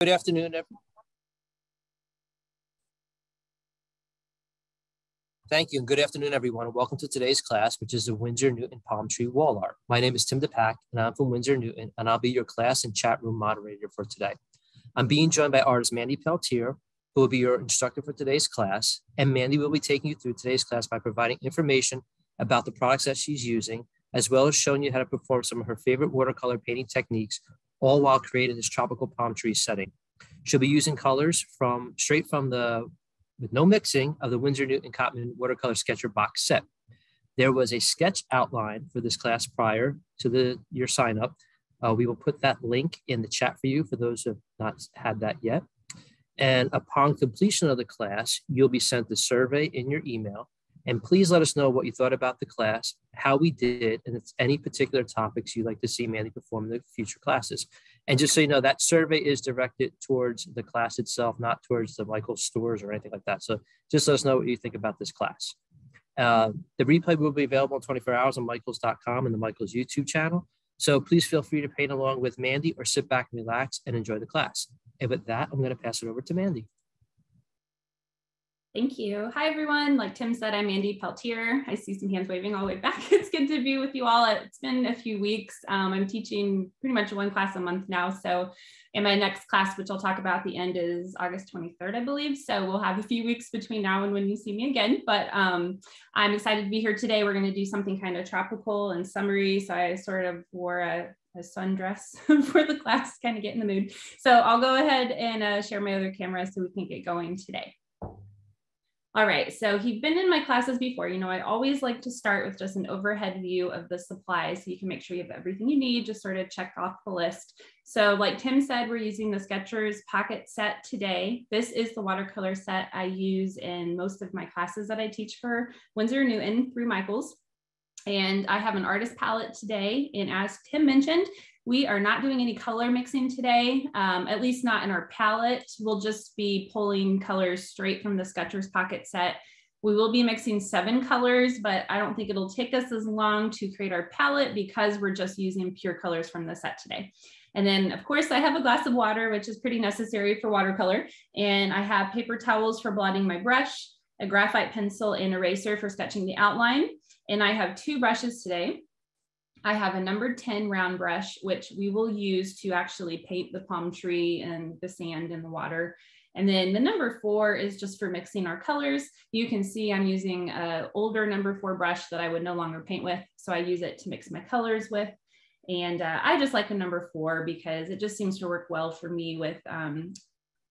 Good afternoon, everyone. Thank you, and good afternoon, everyone. Welcome to today's class, which is the Winsor Newton Palm Tree Wall Art. My name is Tim DePack, and I'm from Winsor Newton, and I'll be your class and chat room moderator for today. I'm being joined by artist Mandy Peltier, who will be your instructor for today's class, and Mandy will be taking you through today's class by providing information about the products that she's using, as well as showing you how to perform some of her favorite watercolor painting techniques, all while creating this tropical palm tree setting. She'll be using colors straight from with no mixing of the Winsor Newton Cotman Watercolor Sketcher box set. There was a sketch outline for this class prior to your sign up. We will put that link in the chat for you for those who have not had that yet. And upon completion of the class, you'll be sent the survey in your email. And please let us know what you thought about the class, how we did, and if any particular topics you'd like to see Mandy perform in the future classes. And just so you know, that survey is directed towards the class itself, not towards the Michaels stores or anything like that. So just let us know what you think about this class. The replay will be available in 24 hours on Michaels.com and the Michaels YouTube channel. So please feel free to paint along with Mandy or sit back and relax and enjoy the class. And with that, I'm going to pass it over to Mandy. Thank you. Hi, everyone. Like Tim said, I'm Mandy Peltier. I see some hands waving all the way back. It's good to be with you all. It's been a few weeks. I'm teaching pretty much one class a month now. So in my next class, which I'll talk about at the end, is August 23rd, I believe. So we'll have a few weeks between now and when you see me again. But I'm excited to be here today. We're going to do something kind of tropical and summery. So I sort of wore a sundress for the class, kind of get in the mood. So I'll go ahead and share my other camera so we can get going today. All right, so if you've been in my classes before, you know, I always like to start with just an overhead view of the supplies so you can make sure you have everything you need, just sort of check off the list. So like Tim said, we're using the Skechers Pocket Set today. This is the watercolor set I use in most of my classes that I teach for Winsor Newton through Michaels. And I have an artist palette today. And as Tim mentioned, we are not doing any color mixing today, at least not in our palette. We'll just be pulling colors straight from the Skechers Pocket Set. We will be mixing 7 colors, but I don't think it'll take us as long to create our palette because we're just using pure colors from the set today. And then of course I have a glass of water, which is pretty necessary for watercolor. And I have paper towels for blotting my brush, a graphite pencil and eraser for sketching the outline. And I have 2 brushes today. I have a number 10 round brush, which we will use to actually paint the palm tree and the sand and the water. And then the number 4 is just for mixing our colors. You can see I'm using an older number 4 brush that I would no longer paint with. So I use it to mix my colors with. And I just like a number 4 because it just seems to work well for me with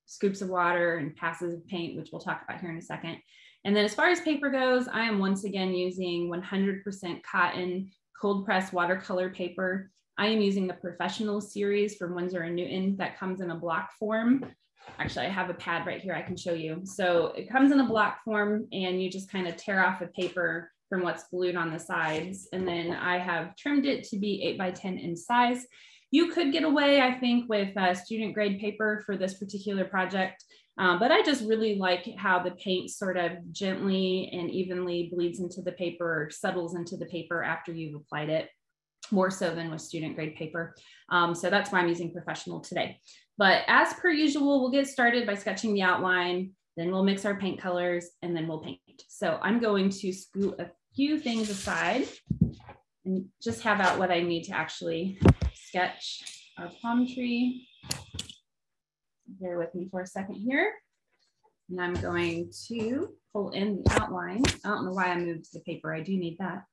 scoops of water and passes of paint, which we'll talk about here in a second. And then as far as paper goes, I am once again using 100% cotton cold press watercolor paper. I am using the Professional series from Winsor & Newton that comes in a block form. Actually, I have a pad right here I can show you. So it comes in a block form and you just kind of tear off the paper from what's glued on the sides. And then I have trimmed it to be 8 by 10 in size. You could get away, I think, with student grade paper for this particular project. But I just really like how the paint sort of gently and evenly bleeds into the paper, or settles into the paper after you've applied it, more so than with student grade paper. So that's why I'm using Professional today. But as per usual, we'll get started by sketching the outline, then we'll mix our paint colors, and then we'll paint. So I'm going to scoot a few things aside and just have out what I need to actually sketch our palm tree. Bear with me for a second here. And I'm going to pull in the outline. I don't know why I moved the paper. I do need that.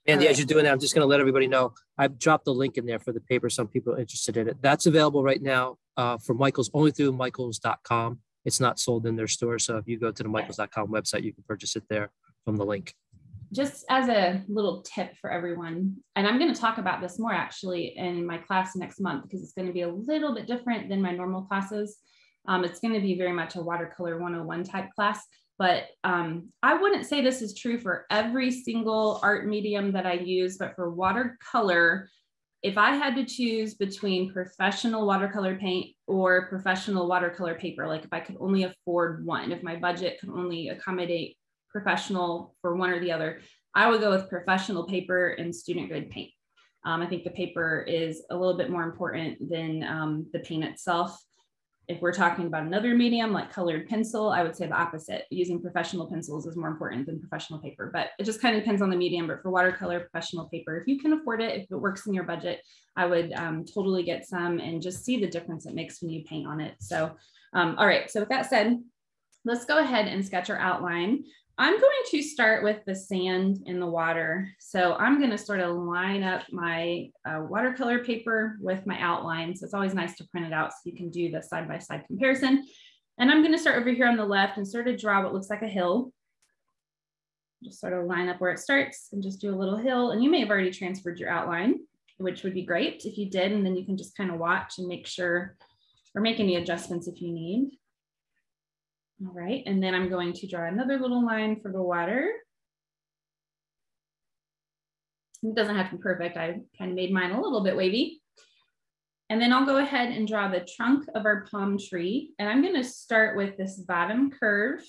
Andy, as you're doing that, I'm just going to let everybody know, I've dropped the link in there for the paper. Some people are interested in it. That's available right now for Michaels only through Michaels.com. It's not sold in their store. So if you go to the Michaels.com website, you can purchase it there from the link. Just as a little tip for everyone, and I'm going to talk about this more actually in my class next month because it's going to be a little bit different than my normal classes. It's going to be very much a watercolor 101 type class, but I wouldn't say this is true for every single art medium that I use, but for watercolor, if I had to choose between professional watercolor paint or professional watercolor paper, like if I could only afford one, if my budget could only accommodate professional for one or the other, I would go with professional paper and student grade paint. I think the paper is a little bit more important than the paint itself. If we're talking about another medium like colored pencil, I would say the opposite. Using professional pencils is more important than professional paper, but it just kind of depends on the medium. But for watercolor, professional paper, if you can afford it, if it works in your budget, I would totally get some and just see the difference it makes when you paint on it. So, all right, so with that said, let's go ahead and sketch our outline. I'm going to start with the sand in the water. So I'm going to sort of line up my watercolor paper with my outline. So it's always nice to print it out so you can do the side-by-side comparison. And I'm going to start over here on the left and sort of draw what looks like a hill. Just sort of line up where it starts and just do a little hill. And you may have already transferred your outline, which would be great if you did. And then you can just kind of watch and make sure, or make any adjustments if you need. All right, and then I'm going to draw another little line for the water. It doesn't have to be perfect. I kind of made mine a little bit wavy. And then I'll go ahead and draw the trunk of our palm tree. And I'm going to start with this bottom curve.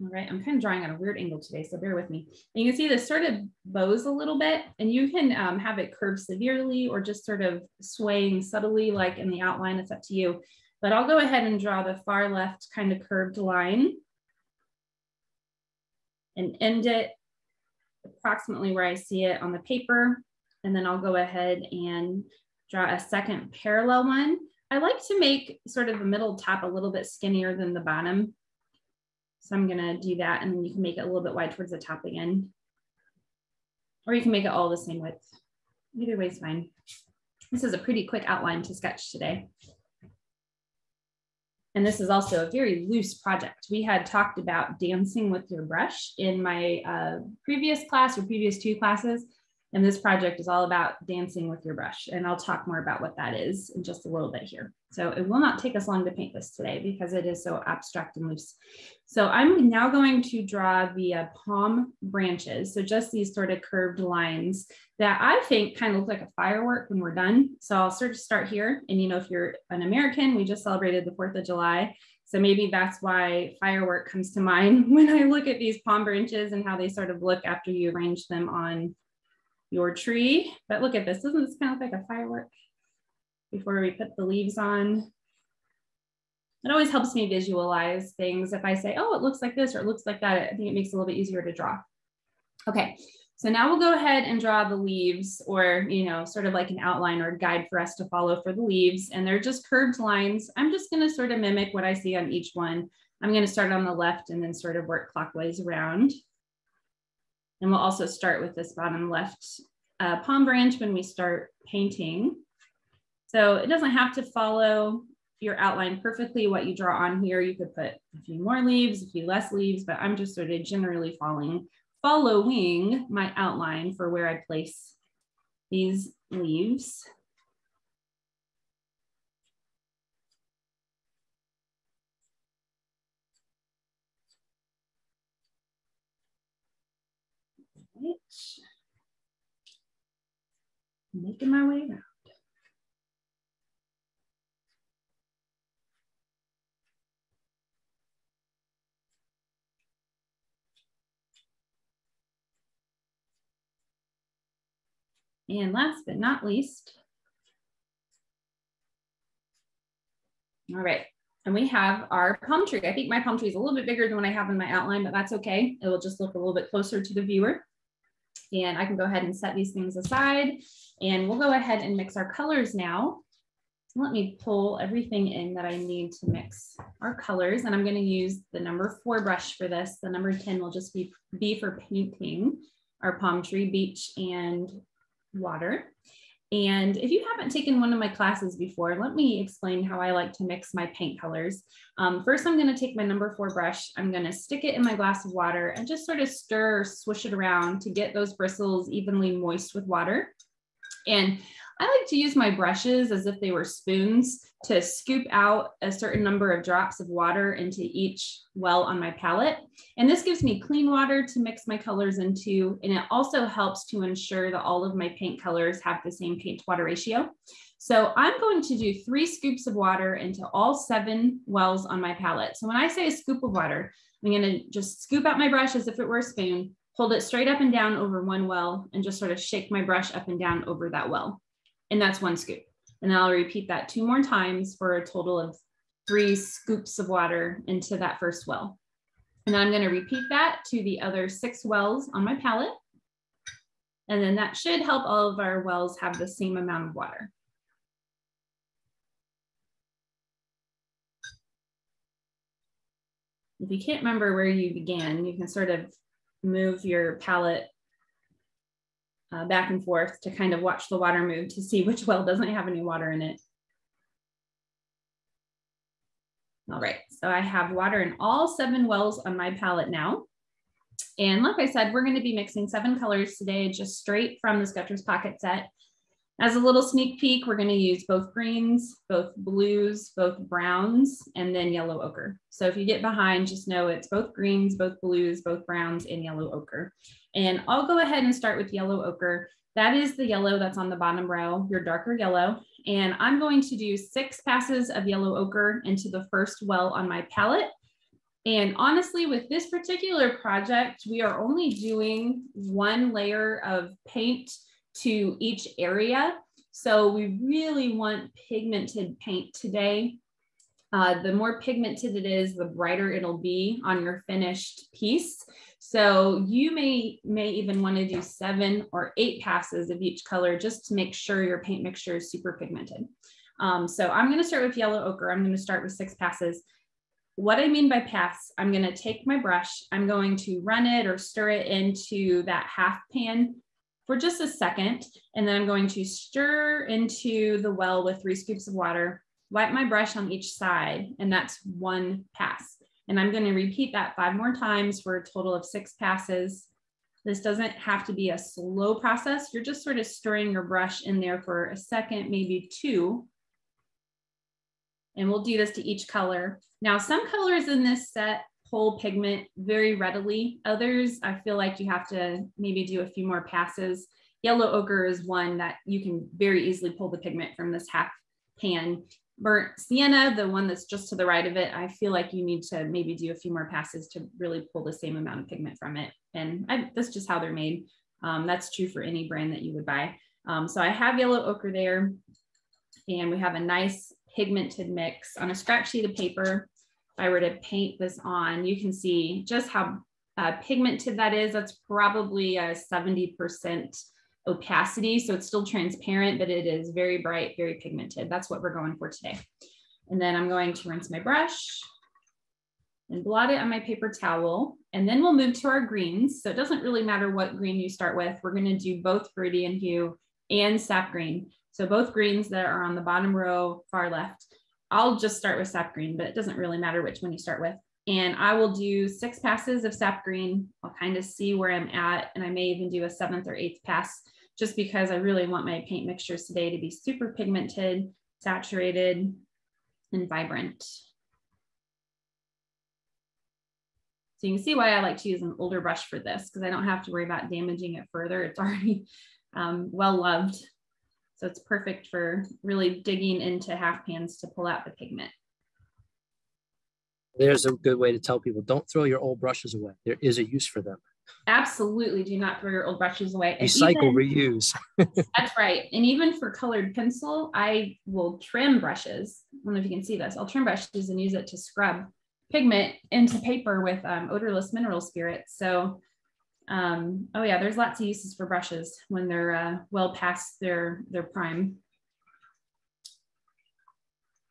All right, I'm kind of drawing at a weird angle today, so bear with me. And you can see this sort of bows a little bit, and you can have it curve severely or just sort of swaying subtly like in the outline, it's up to you. But I'll go ahead and draw the far left kind of curved line and end it approximately where I see it on the paper. And then I'll go ahead and draw a second parallel one. I like to make sort of the middle top a little bit skinnier than the bottom. So I'm gonna do that, and then you can make it a little bit wide towards the top again. Or you can make it all the same width. Either way is fine. This is a pretty quick outline to sketch today. And this is also a very loose project. We had talked about dancing with your brush in my previous class or previous two classes. And this project is all about dancing with your brush. And I'll talk more about what that is in just a little bit here. So it will not take us long to paint this today because it is so abstract and loose. So I'm now going to draw the palm branches. So just these sort of curved lines that I think kind of look like a firework when we're done. So I'll sort of start here. And you know, if you're an American, we just celebrated the 4th of July. So maybe that's why firework comes to mind when I look at these palm branches and how they sort of look after you arrange them on your tree. But look at this, doesn't this kind of look like a firework before we put the leaves on? It always helps me visualize things. If I say, oh, it looks like this or it looks like that, I think it makes it a little bit easier to draw. Okay, so now we'll go ahead and draw the leaves, or, you know, sort of like an outline or guide for us to follow for the leaves. And they're just curved lines. I'm just gonna sort of mimic what I see on each one. I'm gonna start on the left and then sort of work clockwise around. And we'll also start with this bottom left palm branch when we start painting. So it doesn't have to follow your outline perfectly what you draw on here. You could put a few more leaves, a few less leaves, but I'm just sort of generally following my outline for where I place these leaves. Right. Making my way around. And last but not least, all right, and we have our palm tree. I think my palm tree is a little bit bigger than what I have in my outline, but that's okay. It will just look a little bit closer to the viewer. And I can go ahead and set these things aside, and we'll go ahead and mix our colors now. Let me pull everything in that I need to mix our colors, and I'm going to use the number 4 brush for this. The number 10 will just be for painting our palm tree, beach, and water. And if you haven't taken one of my classes before, let me explain how I like to mix my paint colors. First, I'm going to take my number 4 brush. I'm going to stick it in my glass of water and just sort of stir or swish it around to get those bristles evenly moist with water. And I like to use my brushes as if they were spoons to scoop out a certain number of drops of water into each well on my palette. And this gives me clean water to mix my colors into, and it also helps to ensure that all of my paint colors have the same paint to water ratio. So I'm going to do 3 scoops of water into all 7 wells on my palette. So when I say a scoop of water, I'm going to just scoop out my brush as if it were a spoon, hold it straight up and down over one well, and just sort of shake my brush up and down over that well. and that's 1 scoop. And then I'll repeat that 2 more times for a total of 3 scoops of water into that first well. And I'm going to repeat that to the other 6 wells on my palette. And then that should help all of our wells have the same amount of water. If you can't remember where you began, you can sort of move your palette back and forth to kind of watch the water move to see which well doesn't have any water in it. All right, so I have water in all 7 wells on my palette now. And like I said, we're going to be mixing 7 colors today, just straight from the Sketcher's Pocket set. As a little sneak peek, we're going to use both greens, both blues, both browns, and then yellow ochre. So if you get behind, just know it's both greens, both blues, both browns, and yellow ochre. And I'll go ahead and start with yellow ochre. That is the yellow that's on the bottom row, your darker yellow. And I'm going to do 6 passes of yellow ochre into the first well on my palette. And honestly, with this particular project, we are only doing 1 layer of paint to each area. So we really want pigmented paint today. The more pigmented it is, the brighter it'll be on your finished piece. So you may even want to do 7 or 8 passes of each color just to make sure your paint mixture is super pigmented. So I'm going to start with yellow ochre. I'm going to start with 6 passes. What I mean by pass, I'm going to take my brush, I'm going to run it or stir it into that half pan for just a second, and then I'm going to stir into the well with 3 scoops of water, wipe my brush on each side, and that's 1 pass. And I'm going to repeat that 5 more times for a total of 6 passes. This doesn't have to be a slow process. You're just sort of stirring your brush in there for a second, maybe 2. And we'll do this to each color. Now, some colors in this set pull pigment very readily. Others, I feel like you have to maybe do a few more passes. Yellow ochre is one that you can very easily pull the pigment from this half pan. Burnt sienna, the one that's just to the right of it, I feel like you need to maybe do a few more passes to really pull the same amount of pigment from it. And that's just how they're made. That's true for any brand that you would buy. So I have yellow ochre there, and we have a nice pigmented mix. On a scratch sheet of paper, if I were to paint this on, you can see just how pigmented that is. That's probably a 70% opacity. So it's still transparent, but it is very bright, very pigmented. That's what we're going for today. And then I'm going to rinse my brush and blot it on my paper towel. And then we'll move to our greens. So it doesn't really matter what green you start with. We're going to do both Viridian Hue and sap green. So both greens that are on the bottom row, far left. I'll just start with sap green, but it doesn't really matter which one you start with. And I will do 6 passes of sap green. I'll kind of see where I'm at, and I may even do a 7th or 8th pass, just because I really want my paint mixtures today to be super pigmented, saturated, and vibrant. So you can see why I like to use an older brush for this, because I don't have to worry about damaging it further. It's already well loved. So it's perfect for really digging into half pans to pull out the pigment. There's a good way to tell people, don't throw your old brushes away. There is a use for them. Absolutely. Do not throw your old brushes away. Recycle, reuse. That's right. And even for colored pencil, I will trim brushes. I don't know if you can see this. I'll trim brushes and use it to scrub pigment into paper with odorless mineral spirits. So oh yeah, there's lots of uses for brushes when they're well past their prime.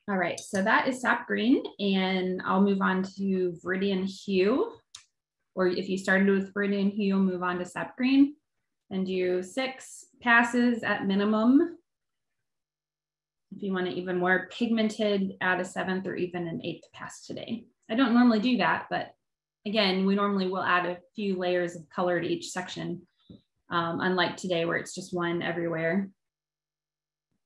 All right, so that is sap green, and I'll move on to Viridian Hue, or if you started with Viridian Hue, move on to sap green and do 6 passes at minimum. If you want it even more pigmented, add a 7th or even an 8th pass today. I don't normally do that, but again, we normally will add a few layers of color to each section, unlike today where it's just 1 everywhere.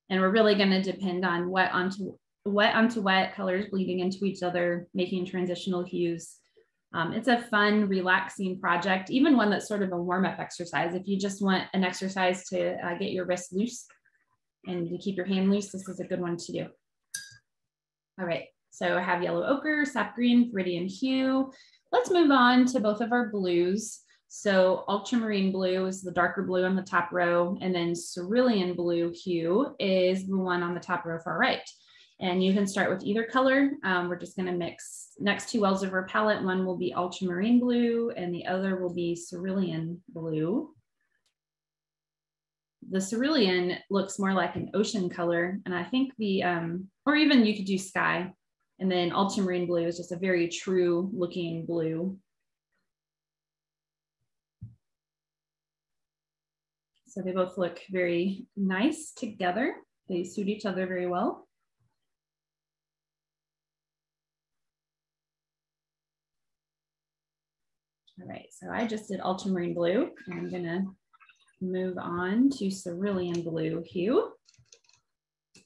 And we're really going to depend on wet onto wet, colors bleeding into each other, making transitional hues. It's a fun, relaxing project, even one that's sort of a warm-up exercise. If you just want an exercise to get your wrists loose and to keep your hand loose, this is a good one to do. All right, so I have yellow ochre, sap green, Viridian Hue. Let's move on to both of our blues. So Ultramarine Blue is the darker blue on the top row, and then Cerulean Blue Hue is the one on the top row far right. And you can start with either color. We're just going to mix next two wells of our palette. One will be Ultramarine Blue and the other will be Cerulean Blue. The cerulean looks more like an ocean color, and I think the, or even you could do sky. And then ultramarine blue is just a very true looking blue. So they both look very nice together. They suit each other very well. All right, so I just did ultramarine blue. I'm gonna move on to Cerulean Blue Hue.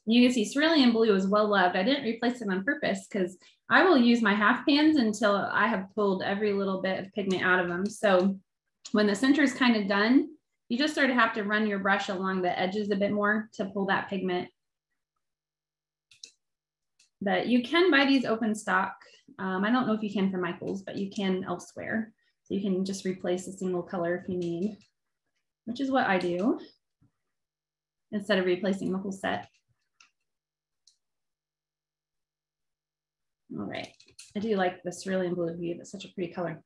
You can see Cerulean Blue is well loved. I didn't replace it on purpose because I will use my half pans until I have pulled every little bit of pigment out of them. So when the center is kind of done, you just sort of have to run your brush along the edges a bit more to pull that pigment. But you can buy these open stock. I don't know if you can from Michael's, but you can elsewhere. So you can just replace a single color if you need, which is what I do instead of replacing the whole set. All right, I do like the Cerulean Blue Hue. That's such a pretty color.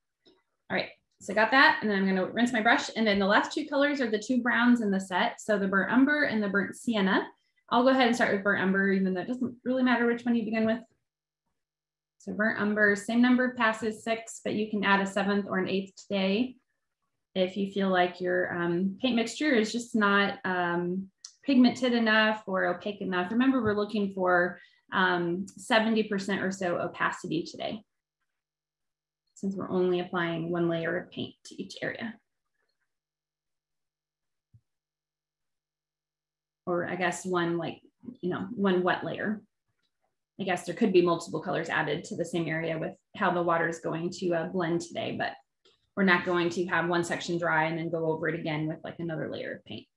All right, so I got that, and then I'm gonna rinse my brush, and then the last two colors are the two browns in the set. So the burnt umber and the burnt sienna. I'll go ahead and start with burnt umber, even though it doesn't really matter which one you begin with. So burnt umber, same number of passes, 6, but you can add a 7th or an 8th today if you feel like your paint mixture is just not pigmented enough or opaque enough. Remember, we're looking for 70% or so opacity today, since we're only applying one layer of paint to each area. Or I guess one, like, you know, one wet layer. I guess there could be multiple colors added to the same area with how the water is going to blend today, but we're not going to have one section dry and then go over it again with like another layer of paint.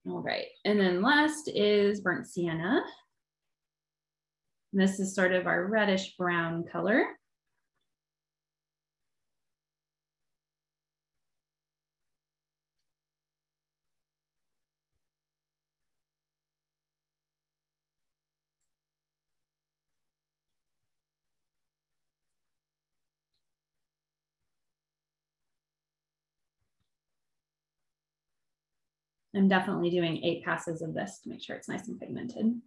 All right, and then last is burnt sienna. And this is sort of our reddish brown color. I'm definitely doing 8 passes of this to make sure it's nice and pigmented.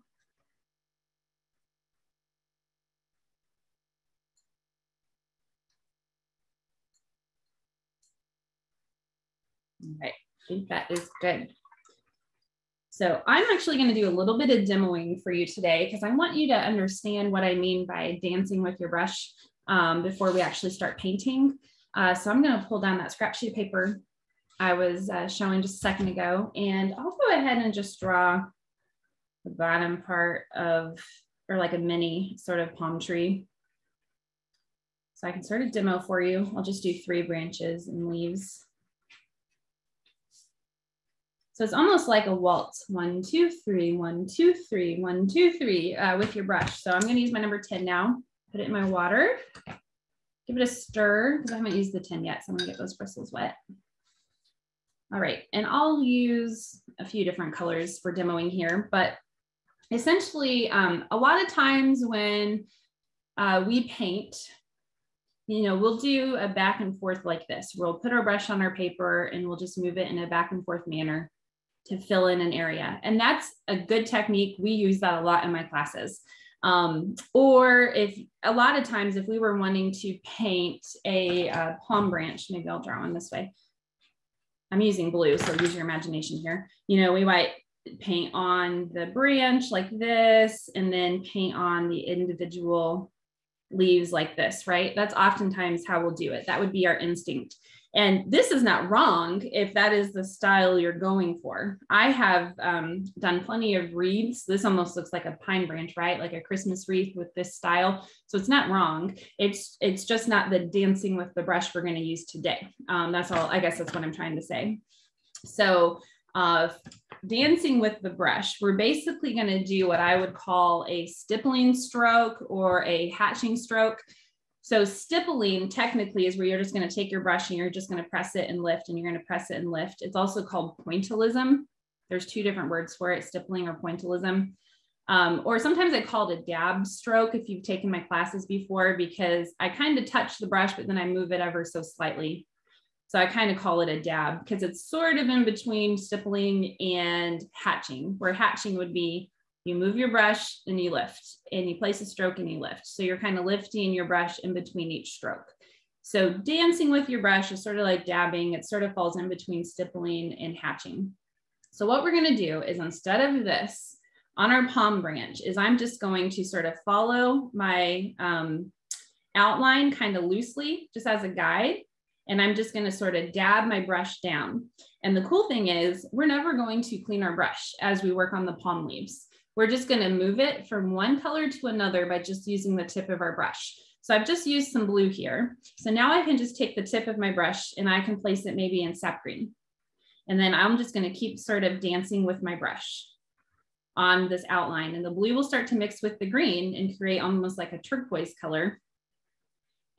All right, I think that is good. So I'm actually going to do a little bit of demoing for you today because I want you to understand what I mean by dancing with your brush before we actually start painting. So I'm going to pull down that scrap sheet of paper I was showing just a second ago, and I'll go ahead and just draw the bottom part of, or like a mini sort of palm tree. So I can sort of demo for you. I'll just do 3 branches and leaves. So it's almost like a waltz, 1, 2, 3, 1, 2, 3, 1, 2, 3 with your brush. So I'm going to use my number 10 now, put it in my water, give it a stir because I haven't used the 10 yet. So I'm going to get those bristles wet. All right, and I'll use a few different colors for demoing here, but essentially a lot of times when we paint, you know, we'll do a back and forth like this. We'll put our brush on our paper and we'll just move it in a back and forth manner to fill in an area. And that's a good technique. We use that a lot in my classes. Or if a lot of times, if we were wanting to paint a palm branch, maybe I'll draw one this way. I'm using blue, so use your imagination here. You know, we might paint on the branch like this, and then paint on the individual leaves like this, right? That's oftentimes how we'll do it. That would be our instinct. And this is not wrong if that is the style you're going for. I have done plenty of wreaths. This almost looks like a pine branch, right? Like a Christmas wreath with this style. So it's not wrong. It's just not the dancing with the brush we're going to use today. That's all. I guess that's what I'm trying to say. So dancing with the brush, we're basically going to do what I would call a stippling stroke or a hatching stroke. So stippling technically is where you're just going to take your brush and you're just going to press it and lift, and you're going to press it and lift. It's also called pointillism. There's two different words for it, stippling or pointillism. Or sometimes I call it a dab stroke if you've taken my classes before, because I kind of touch the brush, but then I move it ever so slightly. So I kind of call it a dab because it's sort of in between stippling and hatching, where hatching would be you move your brush and you lift, and you place a stroke and you lift. So you're kind of lifting your brush in between each stroke. So dancing with your brush is sort of like dabbing. It sort of falls in between stippling and hatching. So what we're going to do is, instead of this, on our palm branch, is I'm just going to sort of follow my outline kind of loosely, just as a guide. And I'm just going to sort of dab my brush down. And the cool thing is, we're never going to clean our brush as we work on the palm leaves. We're just going to move it from one color to another by just using the tip of our brush. So I've just used some blue here. So now I can just take the tip of my brush and I can place it maybe in sap green. And then I'm just going to keep sort of dancing with my brush on this outline. And the blue will start to mix with the green and create almost like a turquoise color.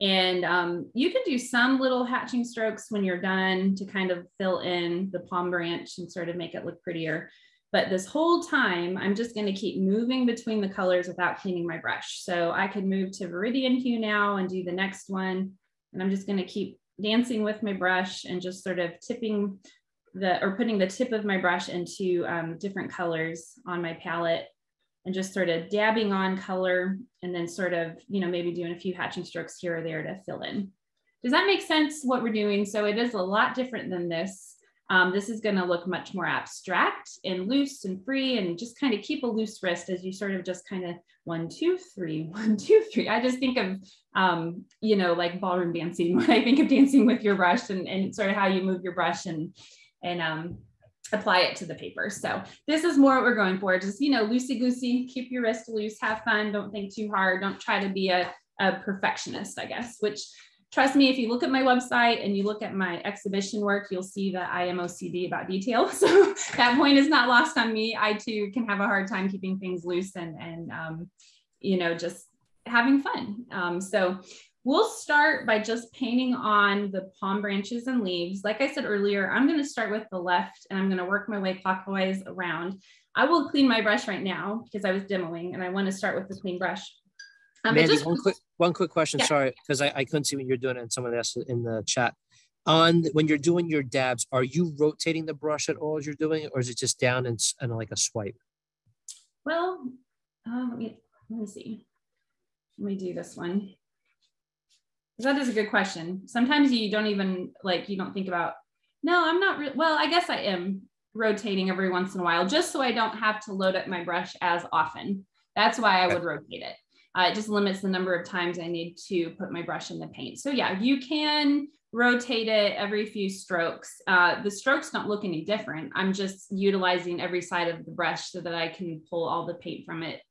And you can do some little hatching strokes when you're done to kind of fill in the palm branch and sort of make it look prettier. But this whole time, I'm just going to keep moving between the colors without cleaning my brush. So I could move to Viridian Hue now and do the next one. And I'm just going to keep dancing with my brush and just sort of tipping putting the tip of my brush into different colors on my palette, and just sort of dabbing on color, and then sort of, maybe doing a few hatching strokes here or there to fill in. Does that make sense what we're doing? So it is a lot different than this. This is going to look much more abstract and loose and free, and just kind of keep a loose wrist as you sort of just kind of 1, 2, 3, 1, 2, 3. I just think of, like ballroom dancing when I think of dancing with your brush, and sort of how you move your brush and apply it to the paper. So this is more what we're going for. Just, loosey-goosey, keep your wrist loose, have fun, don't think too hard, don't try to be a perfectionist, I guess, which, trust me, if you look at my website and you look at my exhibition work, you'll see that I am OCD about detail. So that point is not lost on me. I too can have a hard time keeping things loose and just having fun. So we'll start by just painting on the palm branches and leaves. Like I said earlier, I'm going to start with the left and I'm going to work my way clockwise around. I will clean my brush right now because I was demoing and I want to start with the clean brush. Mandy, one quick question. Yeah. Sorry, because I couldn't see what you're doing, and someone asked in the chat. When you're doing your dabs, are you rotating the brush at all as you're doing it, or is it just down and like a swipe? Well, let me see. Let me do this one. That is a good question. Sometimes you don't even you don't think about, no, I'm not, well, I guess I am rotating every once in a while, just so I don't have to load up my brush as often. That's why I would rotate it. It just limits the number of times I need to put my brush in the paint. So yeah, you can rotate it every few strokes. The strokes don't look any different. I'm just utilizing every side of the brush so that I can pull all the paint from it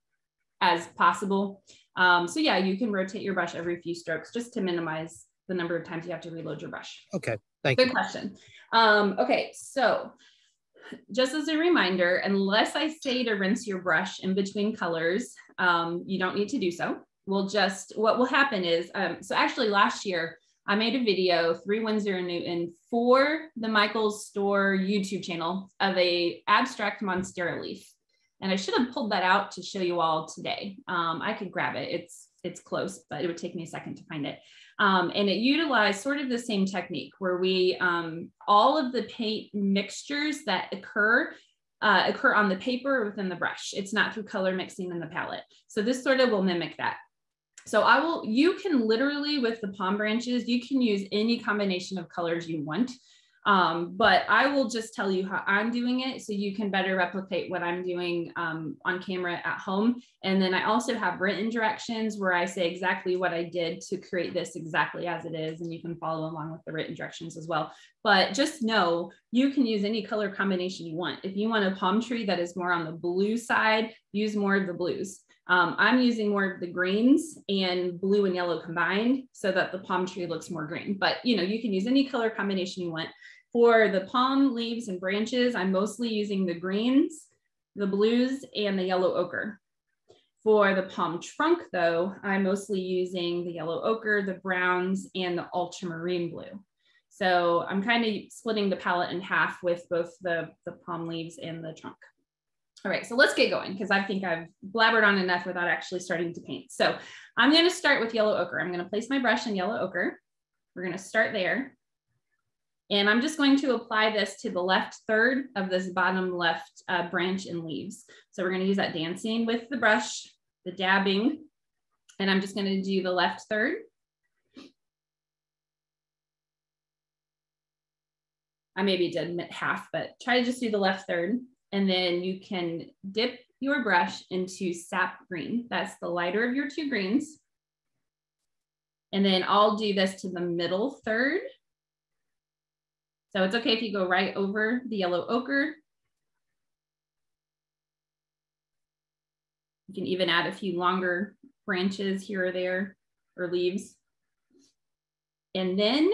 as possible. So yeah, you can rotate your brush every few strokes just to minimize the number of times you have to reload your brush. Okay, thank you. Good question. Okay, so just as a reminder, unless I say to rinse your brush in between colors, you don't need to do so. What will happen is, so actually last year, I made a video, 3 Winsor & Newton, for the Michaels Store YouTube channel of a abstract monstera leaf. And I should have pulled that out to show you all today. I could grab it. It's close, but it would take me a second to find it. And it utilized sort of the same technique where we, all of the paint mixtures that occur on the paper or within the brush. It's not through color mixing in the palette. So this sort of will mimic that. So you can literally, with the palm branches, you can use any combination of colors you want. But I will just tell you how I'm doing it so you can better replicate what I'm doing on camera at home. And then I also have written directions where I say exactly what I did to create this exactly as it is, and you can follow along with the written directions as well. But just know you can use any color combination you want. If you want a palm tree that is more on the blue side, use more of the blues. I'm using more of the greens and blue and yellow combined so that the palm tree looks more green. But you can use any color combination you want. For the palm leaves and branches, I'm mostly using the greens, the blues, and the yellow ochre. For the palm trunk though, I'm mostly using the yellow ochre, the browns, and the ultramarine blue. So I'm kind of splitting the palette in half with both the palm leaves and the trunk. All right, so let's get going because I think I've blabbered on enough without actually starting to paint. So I'm going to start with yellow ochre. I'm going to place my brush in yellow ochre. We're going to start there. And I'm just going to apply this to the left third of this bottom left branch and leaves. So we're going to use that dancing with the brush, the dabbing, and I'm just going to do the left third. I maybe did half, but try to just do the left third. And then you can dip your brush into sap green. That's the lighter of your two greens. And then I'll do this to the middle third. So it's okay if you go right over the yellow ochre. You can even add a few longer branches here or there, or leaves. And then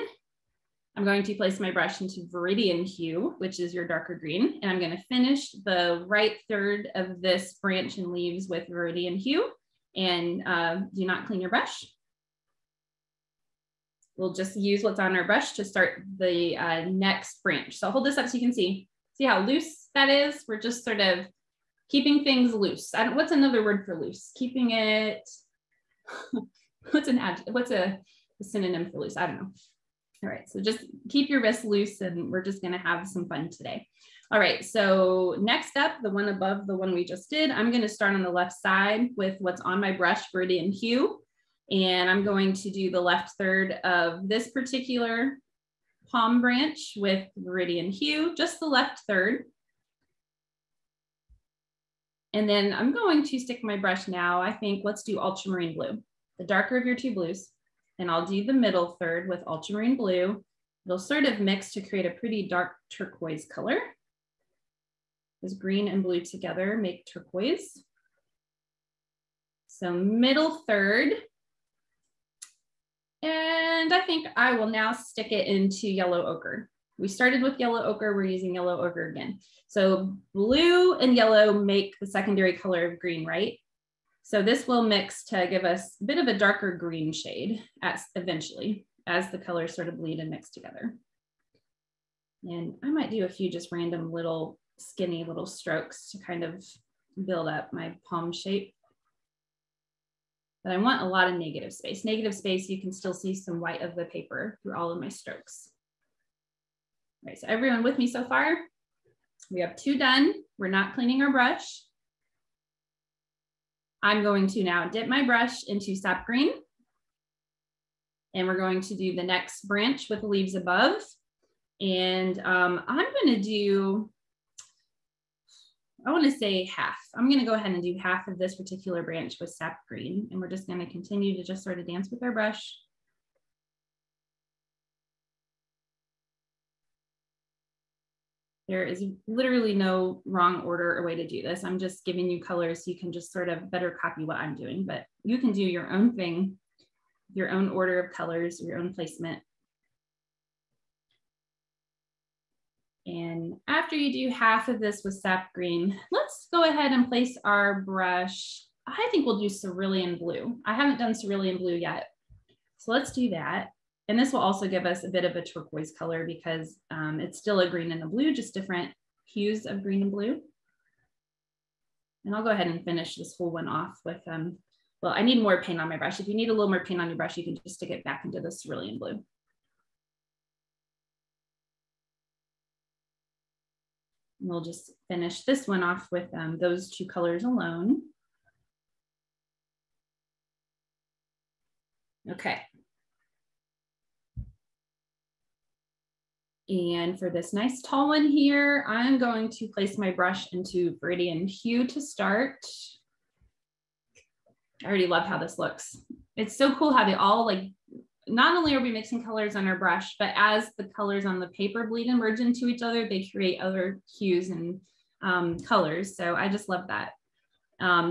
I'm going to place my brush into Viridian Hue, which is your darker green. And I'm going to finish the right third of this branch and leaves with Viridian Hue. And do not clean your brush. We'll just use what's on our brush to start the next branch. So I'll hold this up so you can see how loose that is. We're just sort of keeping things loose. What's another word for loose? Keeping it, what's a synonym for loose? I don't know. All right, so just keep your wrist loose and we're just gonna have some fun today. All right, so next up, the one above the one we just did, I'm gonna start on the left side with what's on my brush, Viridian Hue. And I'm going to do the left third of this particular palm branch with Viridian Hue, just the left third. And then I'm going to stick my brush now, I think, let's do ultramarine blue, the darker of your two blues. And I'll do the middle third with ultramarine blue. It'll sort of mix to create a pretty dark turquoise color. Because green and blue together make turquoise. So middle third. And I think I will now stick it into yellow ochre. We started with yellow ochre, we're using yellow ochre again. So blue and yellow make the secondary color of green, right? So this will mix to give us a bit of a darker green shade eventually as the colors sort of bleed and mix together. And I might do a few just random little skinny little strokes to kind of build up my palm shape. But I want a lot of negative space. Negative space, you can still see some white of the paper through all of my strokes. All right, so everyone with me so far? We have two done. We're not cleaning our brush. I'm going to now dip my brush into sap green. And we're going to do the next branch with the leaves above. And I'm gonna do, I want to say half. I'm going to go ahead and do half of this particular branch with sap green. And we're just going to continue to just sort of dance with our brush. There is literally no wrong order or way to do this. I'm just giving you colors so you can just sort of better copy what I'm doing, but you can do your own thing, your own order of colors, your own placement. And after you do half of this with sap green, let's go ahead and place our brush. I think we'll do Cerulean Blue. I haven't done Cerulean Blue yet. So let's do that. And this will also give us a bit of a turquoise color because it's still a green and a blue, just different hues of green and blue. And I'll go ahead and finish this whole one off with, well, I need more paint on my brush. If you need a little more paint on your brush, you can just stick it back into the Cerulean Blue. And we'll just finish this one off with those two colors alone. Okay. And for this nice tall one here, I'm going to place my brush into Viridian Hue to start. I already love how this looks. It's so cool how they all like, not only are we mixing colors on our brush, but as the colors on the paper bleed and merge into each other, they create other hues and colors. So I just love that.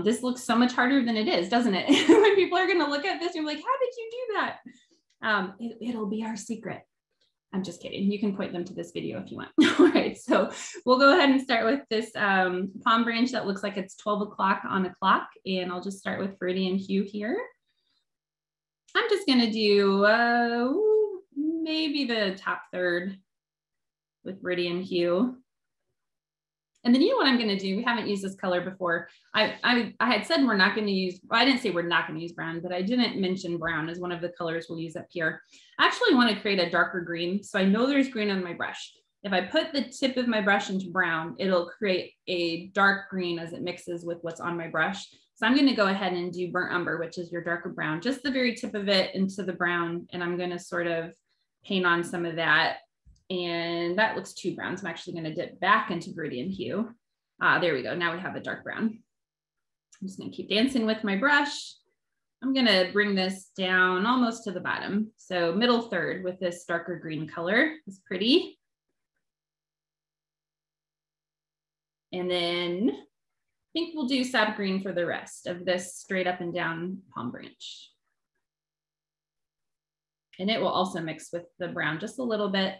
This looks so much harder than it is, doesn't it? When people are gonna look at this, you're like, how did you do that? It'll be our secret. I'm just kidding. You can point them to this video if you want. All right, so we'll go ahead and start with this palm branch that looks like it's 12 o'clock on the clock. And I'll just start with Viridian Hue here. I'm just gonna do maybe the top third with Viridian Hue. And then you know what I'm gonna do? We haven't used this color before. I had said we're not gonna use, well, I didn't say we're not gonna use brown, but I didn't mention brown as one of the colors we'll use up here. I actually wanna create a darker green. So I know there's green on my brush. If I put the tip of my brush into brown, it'll create a dark green as it mixes with what's on my brush. So I'm gonna go ahead and do burnt umber, which is your darker brown, just the very tip of it into the brown. And I'm gonna sort of paint on some of that. And that looks too brown. So I'm actually gonna dip back into Viridian Hue. There we go, now we have a dark brown. I'm just gonna keep dancing with my brush. I'm gonna bring this down almost to the bottom. So middle third with this darker green color is pretty. And then I think we'll do sap green for the rest of this straight up and down palm branch. And it will also mix with the brown just a little bit.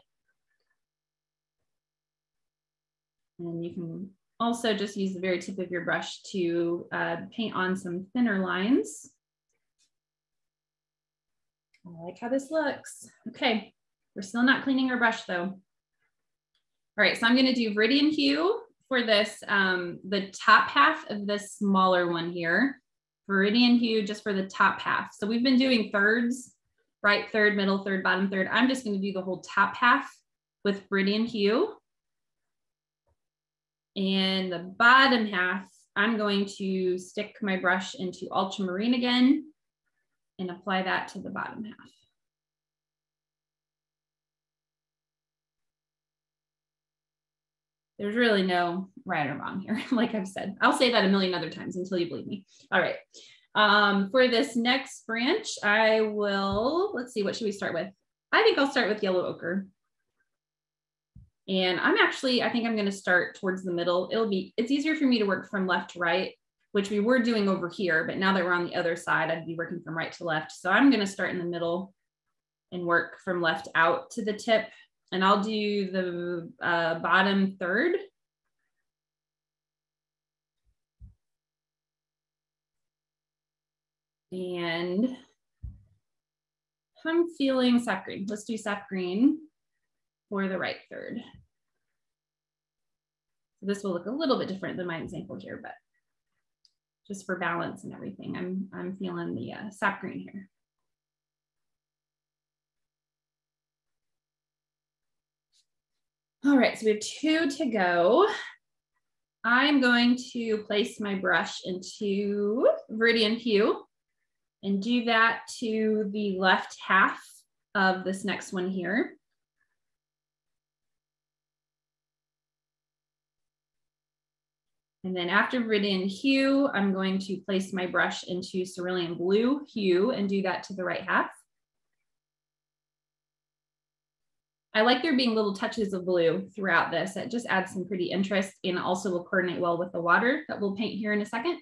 And you can also just use the very tip of your brush to paint on some thinner lines. I like how this looks. Okay, we're still not cleaning our brush though. All right, so I'm gonna do Viridian Hue for this, the top half of this smaller one here. Viridian Hue just for the top half. So we've been doing thirds, right third, middle third, bottom third. I'm just gonna do the whole top half with Viridian Hue. And the bottom half, I'm going to stick my brush into Ultramarine again and apply that to the bottom half. There's really no right or wrong here, like I've said. I'll say that a million other times until you believe me. All right, for this next branch, I will, let's see, what should we start with? I think I'll start with yellow ochre. And I think I'm gonna start towards the middle. It's easier for me to work from left to right, which we were doing over here, but now that we're on the other side, I'd be working from right to left. So I'm gonna start in the middle and work from left out to the tip. And I'll do the bottom third. And I'm feeling sap green. Let's do sap green for the right third. So this will look a little bit different than my example here, but just for balance and everything, I'm feeling the sap green here. All right, so we have 2 to go. I'm going to place my brush into Viridian Hue and do that to the left half of this next one here. And then after Viridian Hue, I'm going to place my brush into Cerulean Blue Hue and do that to the right half. I like there being little touches of blue throughout this. It just adds some pretty interest and also will coordinate well with the water that we'll paint here in a second.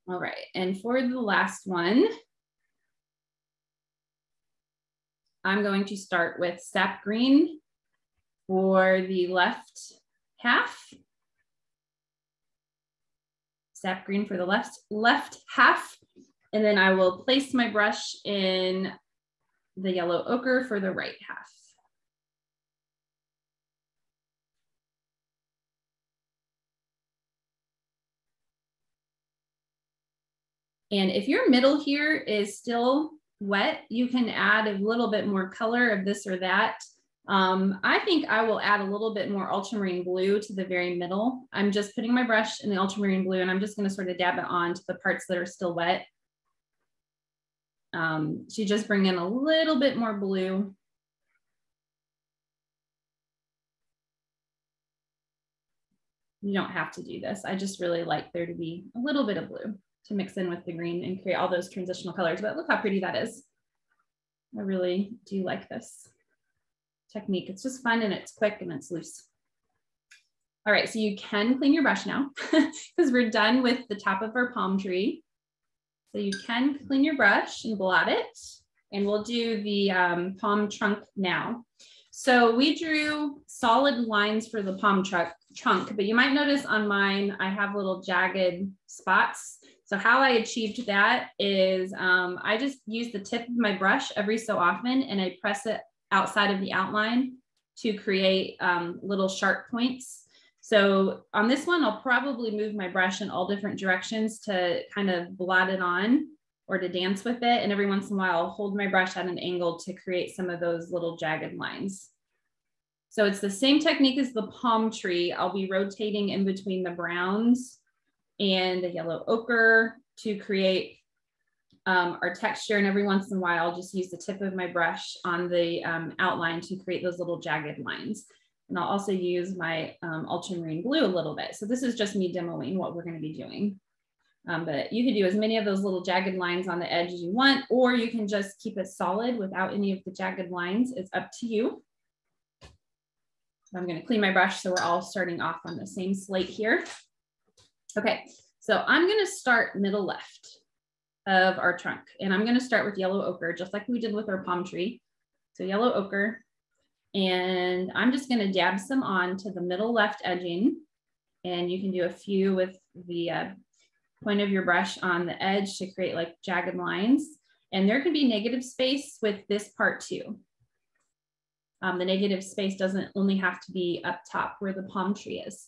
All right, and for the last one, I'm going to start with sap green for the left half. Sap green for the left half. And then I will place my brush in the yellow ochre for the right half. And if your middle here is still wet, you can add a little bit more color of this or that. I think I will add a little bit more ultramarine blue to the very middle. I'm just putting my brush in the ultramarine blue and I'm just going to sort of dab it on to the parts that are still wet. To just bring in a little bit more blue. You don't have to do this. I just really like there to be a little bit of blue to mix in with the green and create all those transitional colors. But look how pretty that is. I really do like this technique. It's just fun and it's quick and it's loose. All right, so you can clean your brush now because we're done with the top of our palm tree. So you can clean your brush and blot it. And we'll do the palm trunk now. So we drew solid lines for the palm trunk, but you might notice on mine, I have little jagged spots. So how I achieved that is I just use the tip of my brush every so often and I press it outside of the outline to create little sharp points. So on this one, I'll probably move my brush in all different directions to kind of blot it on or to dance with it. And every once in a while, I'll hold my brush at an angle to create some of those little jagged lines. So it's the same technique as the palm tree. I'll be rotating in between the browns and the yellow ochre to create our texture. And every once in a while, I'll just use the tip of my brush on the outline to create those little jagged lines. And I'll also use my ultramarine blue a little bit. So this is just me demoing what we're going to be doing. But you can do as many of those little jagged lines on the edge as you want, or you can just keep it solid without any of the jagged lines. It's up to you. I'm going to clean my brush so we're all starting off on the same slate here. Okay, so I'm going to start middle left of our trunk, and I'm going to start with yellow ochre, just like we did with our palm tree. So yellow ochre, and I'm just going to dab some on to the middle left edging, and you can do a few with the point of your brush on the edge to create like jagged lines. And there can be negative space with this part too. The negative space doesn't only have to be up top where the palm tree is.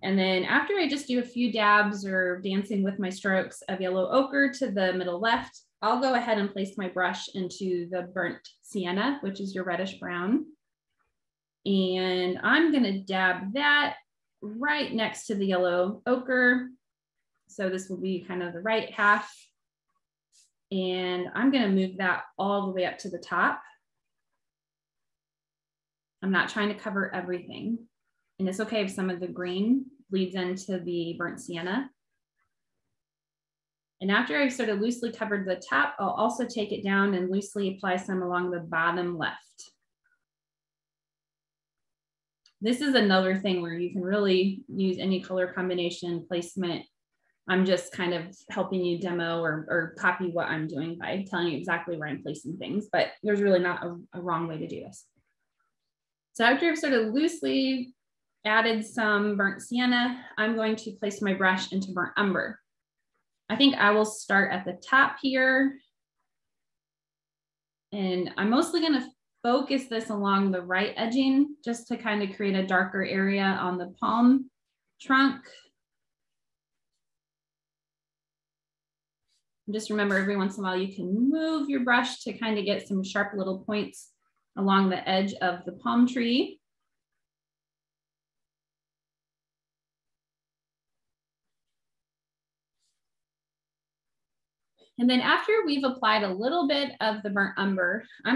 And then after I just do a few dabs or dancing with my strokes of yellow ochre to the middle left, I'll go ahead and place my brush into the burnt sienna, which is your reddish brown. And I'm going to dab that right next to the yellow ochre. So this will be kind of the right half. And I'm going to move that all the way up to the top. I'm not trying to cover everything. And it's okay if some of the green bleeds into the burnt sienna. And after I've sort of loosely covered the top, I'll also take it down and loosely apply some along the bottom left. This is another thing where you can really use any color combination placement. I'm just kind of helping you demo or copy what I'm doing by telling you exactly where I'm placing things, but there's really not a wrong way to do this. So after I've sort of loosely added some burnt sienna, I'm going to place my brush into burnt umber. I think I will start at the top here. And I'm mostly going to focus this along the right edging just to kind of create a darker area on the palm trunk. Just remember, every once in a while, you can move your brush to kind of get some sharp little points along the edge of the palm tree. And then after we've applied a little bit of the burnt umber, I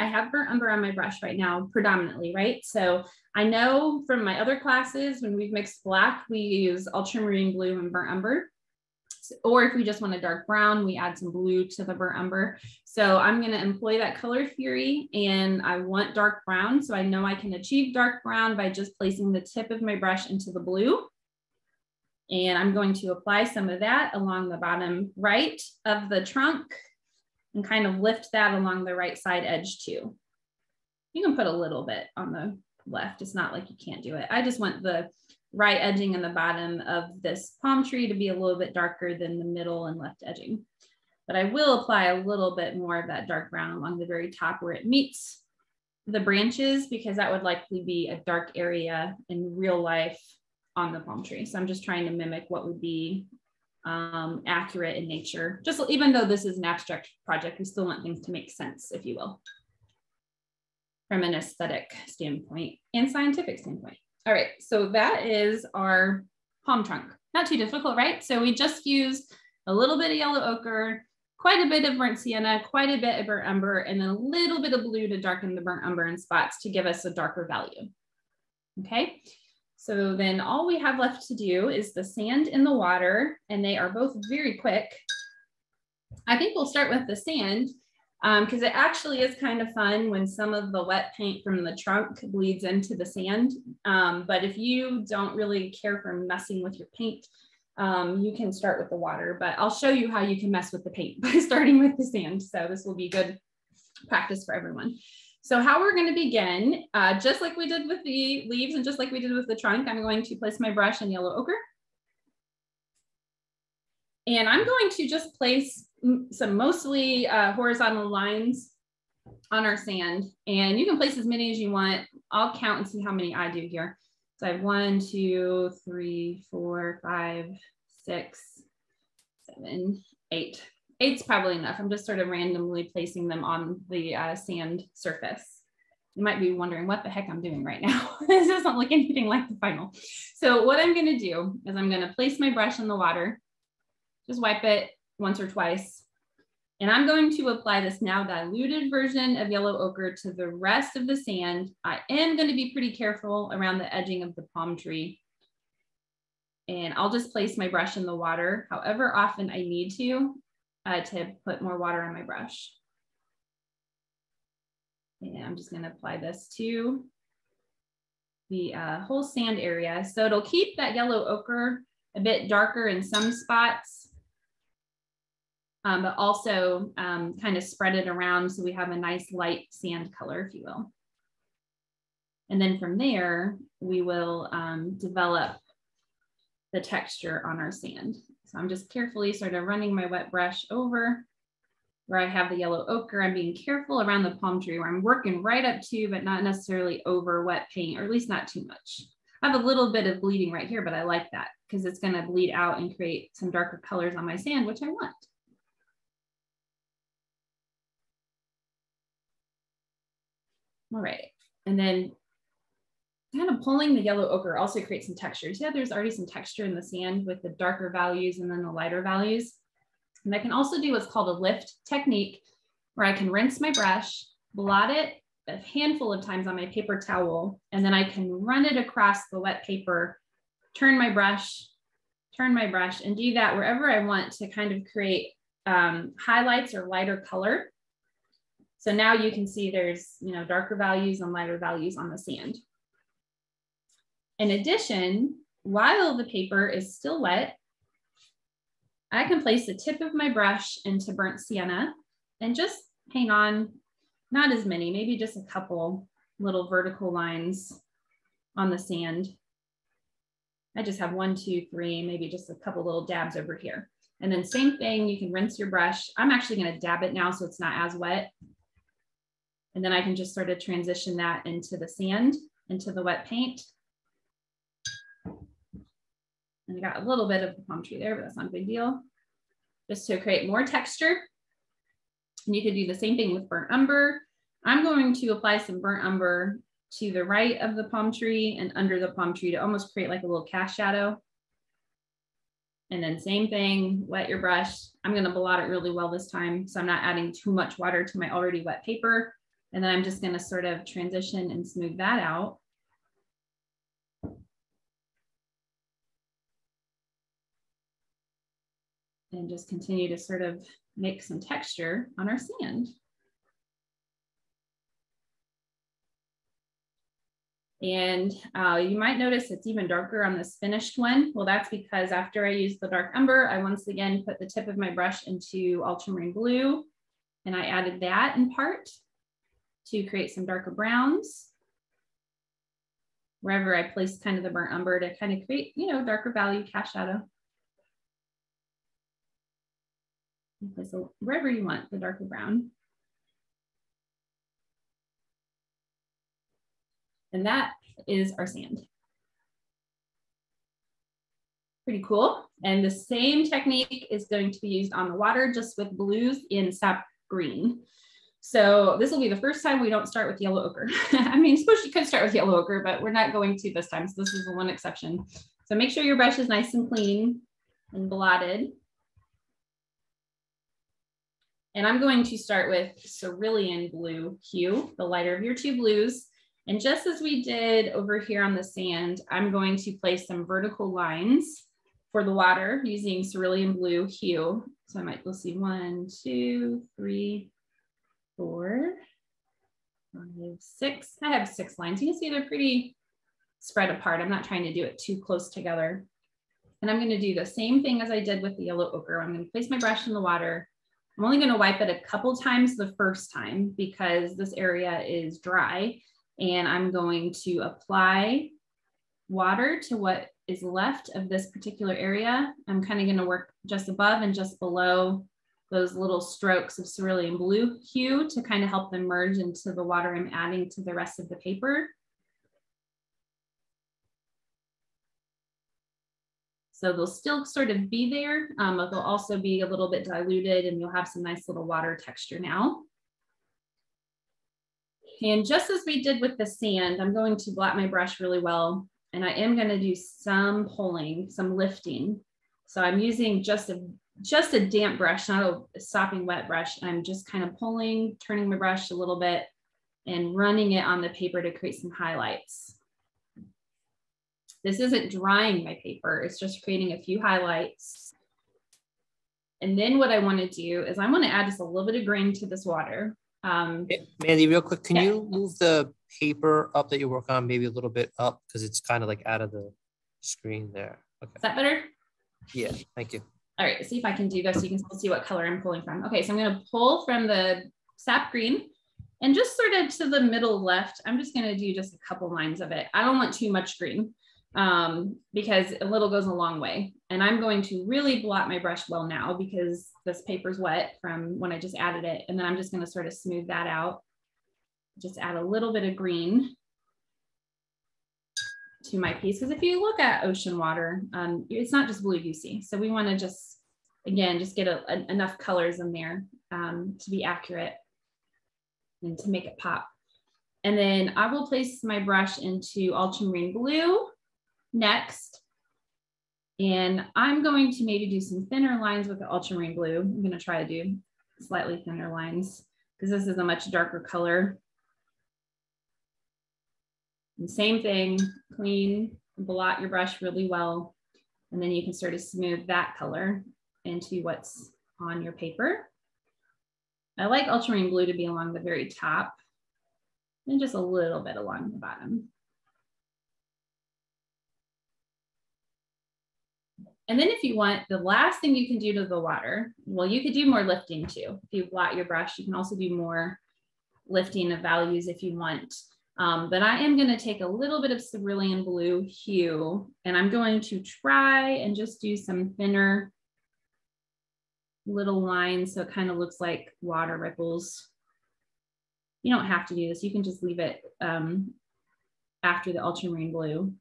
have burnt umber on my brush right now, predominantly, right? So I know from my other classes, when we've mixed black, we use ultramarine blue and burnt umber. Or if we just want a dark brown, we add some blue to the burnt umber. So I'm going to employ that color theory, and I want dark brown. So I know I can achieve dark brown by just placing the tip of my brush into the blue. And I'm going to apply some of that along the bottom right of the trunk and kind of lift that along the right side edge too. You can put a little bit on the left. It's not like you can't do it. I just want the right edging and the bottom of this palm tree to be a little bit darker than the middle and left edging. But I will apply a little bit more of that dark brown along the very top where it meets the branches, because that would likely be a dark area in real life on the palm tree. So I'm just trying to mimic what would be accurate in nature. Just even though this is an abstract project, we still want things to make sense, if you will, from an aesthetic standpoint and scientific standpoint. All right, so that is our palm trunk. Not too difficult, right? So we just used a little bit of yellow ochre, quite a bit of burnt sienna, quite a bit of burnt umber, and then a little bit of blue to darken the burnt umber in spots to give us a darker value. Okay, so then all we have left to do is the sand and the water, and they are both very quick. I think we'll start with the sand, because it actually is kind of fun when some of the wet paint from the trunk bleeds into the sand. But if you don't really care for messing with your paint, you can start with the water, but I'll show you how you can mess with the paint by starting with the sand. So this will be good practice for everyone. So how we're going to begin, just like we did with the leaves and just like we did with the trunk, I'm going to place my brush in yellow ochre. And I'm going to just place some mostly horizontal lines on our sand. And you can place as many as you want. I'll count and see how many I do here. So I have 1, 2, 3, 4, 5, 6, 7, 8. 8's probably enough. I'm just sort of randomly placing them on the sand surface. You might be wondering what the heck I'm doing right now. This doesn't look anything like the final. So what I'm going to do is I'm going to place my brush in the water. Just wipe it once or twice. And I'm going to apply this now diluted version of yellow ochre to the rest of the sand. I am going to be pretty careful around the edging of the palm tree. And I'll just place my brush in the water however often I need to put more water on my brush. And I'm just going to apply this to the whole sand area. So it'll keep that yellow ochre a bit darker in some spots. But also kind of spread it around so we have a nice light sand color, if you will. And then from there, we will develop the texture on our sand. So I'm just carefully sort of running my wet brush over where I have the yellow ochre. I'm being careful around the palm tree where I'm working right up to, but not necessarily over wet paint, or at least not too much. I have a little bit of bleeding right here, but I like that because it's going to bleed out and create some darker colors on my sand, which I want. All right, and then kind of pulling the yellow ochre also creates some texture. See how there's already some texture in the sand with the darker values and then the lighter values. And I can also do what's called a lift technique where I can rinse my brush, blot it a handful of times on my paper towel, and then I can run it across the wet paper, turn my brush, and do that wherever I want to kind of create highlights or lighter color. So now you can see there's, darker values and lighter values on the sand. In addition, while the paper is still wet, I can place the tip of my brush into burnt sienna and just paint on, not as many, maybe just a couple little vertical lines on the sand. I just have 1, 2, 3, maybe just a couple little dabs over here. And then same thing, you can rinse your brush. I'm actually going to dab it now so it's not as wet. And then I can just sort of transition that into the sand, into the wet paint. And I got a little bit of the palm tree there, but that's not a big deal. Just to create more texture. And you could do the same thing with burnt umber. I'm going to apply some burnt umber to the right of the palm tree and under the palm tree to almost create like a little cast shadow. And then same thing, wet your brush. I'm going to blot it really well this time, so I'm not adding too much water to my already wet paper. And then I'm just going to sort of transition and smooth that out. And just continue to sort of make some texture on our sand. And you might notice it's even darker on this finished one. Well, that's because after I used the dark umber, I once again put the tip of my brush into Ultramarine blue, and I added that in part to create some darker browns. Wherever I placed kind of the burnt umber to kind of create, darker value cast shadow. So wherever you want the darker brown. And that is our sand. Pretty cool. And the same technique is going to be used on the water, just with blues in sap green. So this will be the first time we don't start with yellow ochre. I mean, suppose you could start with yellow ochre, but we're not going to this time. So this is the one exception. So make sure your brush is nice and clean and blotted. And I'm going to start with Cerulean Blue Hue, the lighter of your two blues. And just as we did over here on the sand, I'm going to place some vertical lines for the water using Cerulean Blue Hue. So we'll see 1, 2, 3, 4, 5, 6. I have 6 lines. You can see they're pretty spread apart. I'm not trying to do it too close together. And I'm going to do the same thing as I did with the yellow ochre. I'm going to place my brush in the water. I'm only going to wipe it a couple times the first time because this area is dry, and I'm going to apply water to what is left of this particular area. I'm kind of going to work just above and just below those little strokes of Cerulean Blue Hue to kind of help them merge into the water I'm adding to the rest of the paper. So they'll still sort of be there, but they'll also be a little bit diluted, and you'll have some nice little water texture now. And just as we did with the sand, I'm going to blot my brush really well. And I am going to do some pulling, some lifting. So I'm using just a damp brush, not a sopping wet brush. I'm just kind of pulling, turning my brush a little bit and running it on the paper to create some highlights. This isn't drying my paper. It's just creating a few highlights. And then what I want to do is I want to add just a little bit of green to this water. Mandy, real quick, can you move the paper up that you work on maybe a little bit up, because it's kind of like out of the screen there. Okay. Is that better? Yeah, thank you. All right, see if I can do this so you can still see what color I'm pulling from. Okay, so I'm going to pull from the sap green and just sort of to the middle left. I'm just going to do just a couple lines of it. I don't want too much green because a little goes a long way. And I'm going to really blot my brush well now because this paper's wet from when I just added it. And then I'm just going to sort of smooth that out. Just add a little bit of green to my piece. Because if you look at ocean water, it's not just blue you see. So we want to just, again, just get enough colors in there to be accurate and to make it pop. And then I will place my brush into Ultramarine Blue next. And I'm going to maybe do some thinner lines with the Ultramarine Blue. I'm going to try to do slightly thinner lines because this is a much darker color. And same thing, clean, blot your brush really well. And then you can sort of smooth that color into what's on your paper. I like Ultramarine Blue to be along the very top and just a little bit along the bottom. And then if you want, the last thing you can do to the water, well, you could do more lifting too. If you blot your brush, you can also do more lifting of values if you want. But I am going to take a little bit of Cerulean Blue Hue, and I'm going to try and just do some thinner little lines so it kind of looks like water ripples. You don't have to do this. You can just leave it after the Ultramarine Blue.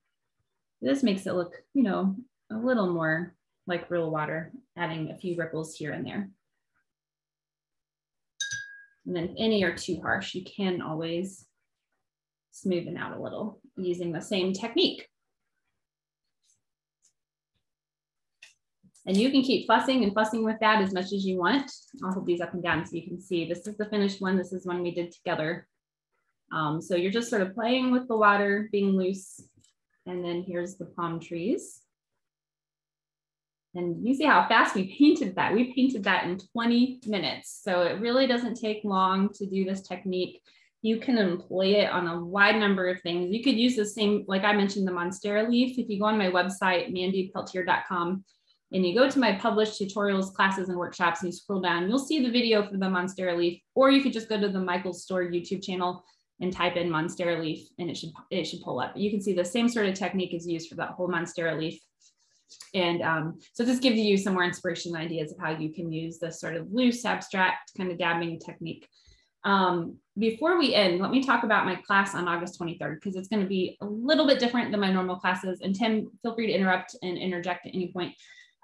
This makes it look, you know, a little more like real water, adding a few ripples here and there. And then if any are too harsh, you can always smoothen out a little using the same technique. And you can keep fussing and fussing with that as much as you want. I'll hold these up and down so you can see. This is the finished one. This is one we did together. So you're just sort of playing with the water, being loose. And then here's the palm trees. And you see how fast we painted that. We painted that in 20 minutes. So it really doesn't take long to do this technique. You can employ it on a wide number of things. You could use the same, like I mentioned, the Monstera leaf. If you go on my website, mandypeltier.com, and you go to my published tutorials, classes, and workshops, and you scroll down, you'll see the video for the Monstera leaf, or you could just go to the Michael's Store YouTube channel and type in Monstera leaf, and it should pull up. You can see the same sort of technique is used for that whole Monstera leaf. And so this gives you some more inspiration and ideas of how you can use this sort of loose, abstract kind of dabbing technique. Before we end, let me talk about my class on August 23rd, because it's going to be a little bit different than my normal classes. And Tim, feel free to interrupt and interject at any point.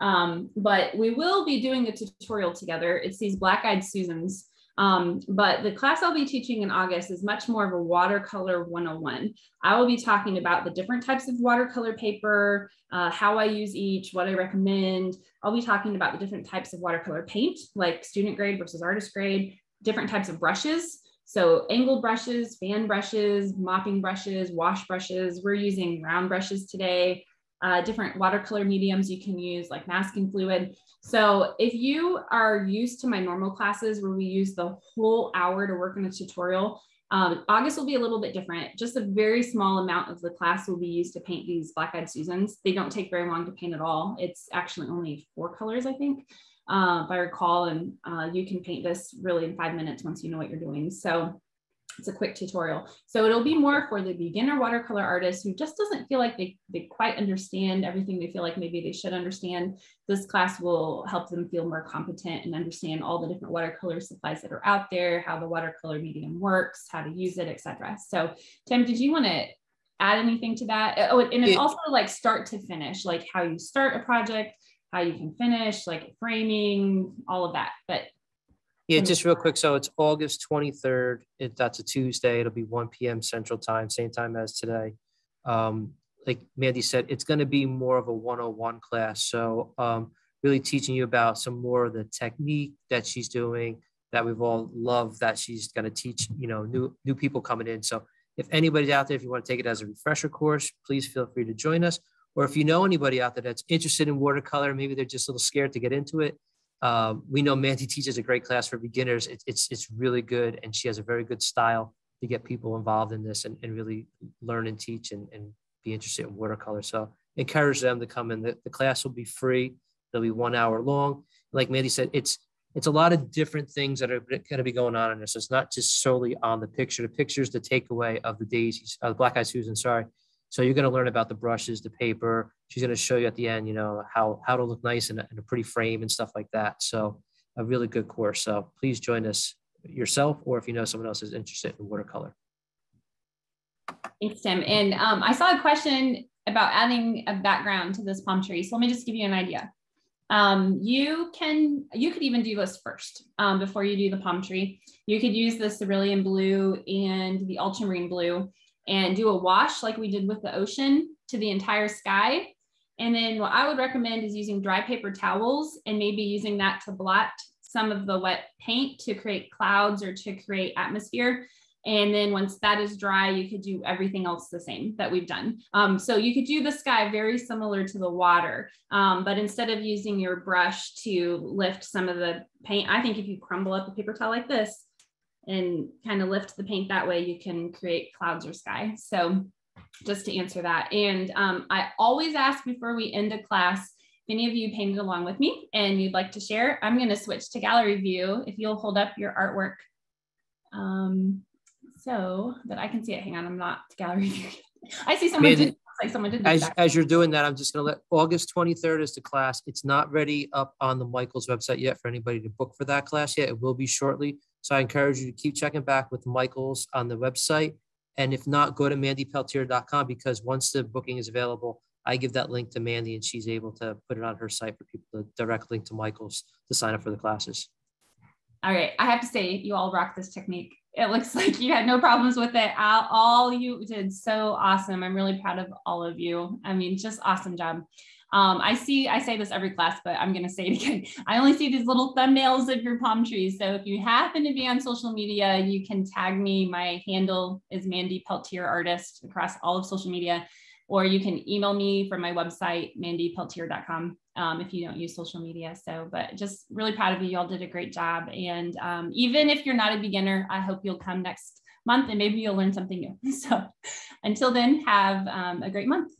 But we will be doing a tutorial together. It's these Black-Eyed Susans. But the class I'll be teaching in August is much more of a watercolor 101. I will be talking about the different types of watercolor paper, how I use each, what I recommend. I'll be talking about the different types of watercolor paint, like student grade versus artist grade, different types of brushes. So angled brushes, fan brushes, mopping brushes, wash brushes. We're using round brushes today. Different watercolor mediums you can use, like masking fluid. So if you are used to my normal classes where we use the whole hour to work on a tutorial, August will be a little bit different. Just a very small amount of the class will be used to paint these Black-Eyed Susans. They don't take very long to paint at all. It's actually only 4 colors, I think, if I recall, and you can paint this really in 5 minutes once you know what you're doing. So it's a quick tutorial. So it'll be more for the beginner watercolor artist who just doesn't feel like they quite understand everything they feel like maybe they should understand. This class will help them feel more competent and understand all the different watercolor supplies that are out there, how the watercolor medium works, how to use it, etc. So Tim, did you want to add anything to that? Oh, and it's also like start to finish, like how you start a project, how you can finish, like framing, all of that. But yeah, just real quick. So it's August 23rd. That's a Tuesday. It'll be 1 p.m. Central Time, same time as today. Like Mandy said, it's going to be more of a 101 class. So really teaching you about some more of the technique that she's doing that we've all loved that she's going to teach, you know, new people coming in. So if anybody's out there, if you want to take it as a refresher course, please feel free to join us. Or if you know anybody out there that's interested in watercolor, maybe they're just a little scared to get into it. We know Mandy teaches a great class for beginners. It's really good. And she has a very good style to get people involved in this and really learn and teach and be interested in watercolor. So encourage them to come in. The class will be free. It'll be 1 hour long. Like Mandy said, it's a lot of different things that are going to be going on in this. So it's not just solely on the picture. The picture is the takeaway of the daisies, the Black-Eyed Susan, sorry. So you're going to learn about the brushes, the paper. She's going to show you at the end, you know, how to look nice in a pretty frame and stuff like that. So a really good course. So please join us yourself, or if you know someone else is interested in watercolor. Thanks, Tim. And I saw a question about adding a background to this palm tree. So let me just give you an idea. You could even do this first before you do the palm tree. You could use the Cerulean Blue and the Ultramarine Blue and do a wash like we did with the ocean to the entire sky. And then what I would recommend is using dry paper towels and maybe using that to blot some of the wet paint to create clouds or to create atmosphere. And then once that is dry, you could do everything else the same that we've done. So you could do the sky very similar to the water, but instead of using your brush to lift some of the paint, I think if you crumble up a paper towel like this and kind of lift the paint that way, you can create clouds or sky. So just to answer that. And I always ask before we end a class, if any of you painted along with me and you'd like to share, I'm going to switch to gallery view. If you'll hold up your artwork so that I can see it. Hang on, I'm not gallery view. I see someone did. Like someone did as you're doing that, I'm just going to let August 23rd is the class. It's not ready up on the Michael's website yet for anybody to book for that class yet. It will be shortly. So I encourage you to keep checking back with Michael's on the website. And if not, go to mandypeltier.com, because once the booking is available, I give that link to Mandy and she's able to put it on her site for people to direct link to Michael's to sign up for the classes. All right. I have to say, you all rock this technique. It looks like you had no problems with it. All you did so awesome. I'm really proud of all of you. I mean, just awesome job. I say this every class, but I'm going to say it again. I only see these little thumbnails of your palm trees. So if you happen to be on social media, you can tag me. My handle is Mandy Peltier Artist across all of social media, or you can email me from my website, mandypeltier.com, if you don't use social media. So, but just really proud of you. You all did a great job. And even if you're not a beginner, I hope you'll come next month and maybe you'll learn something new. So until then, have a great month.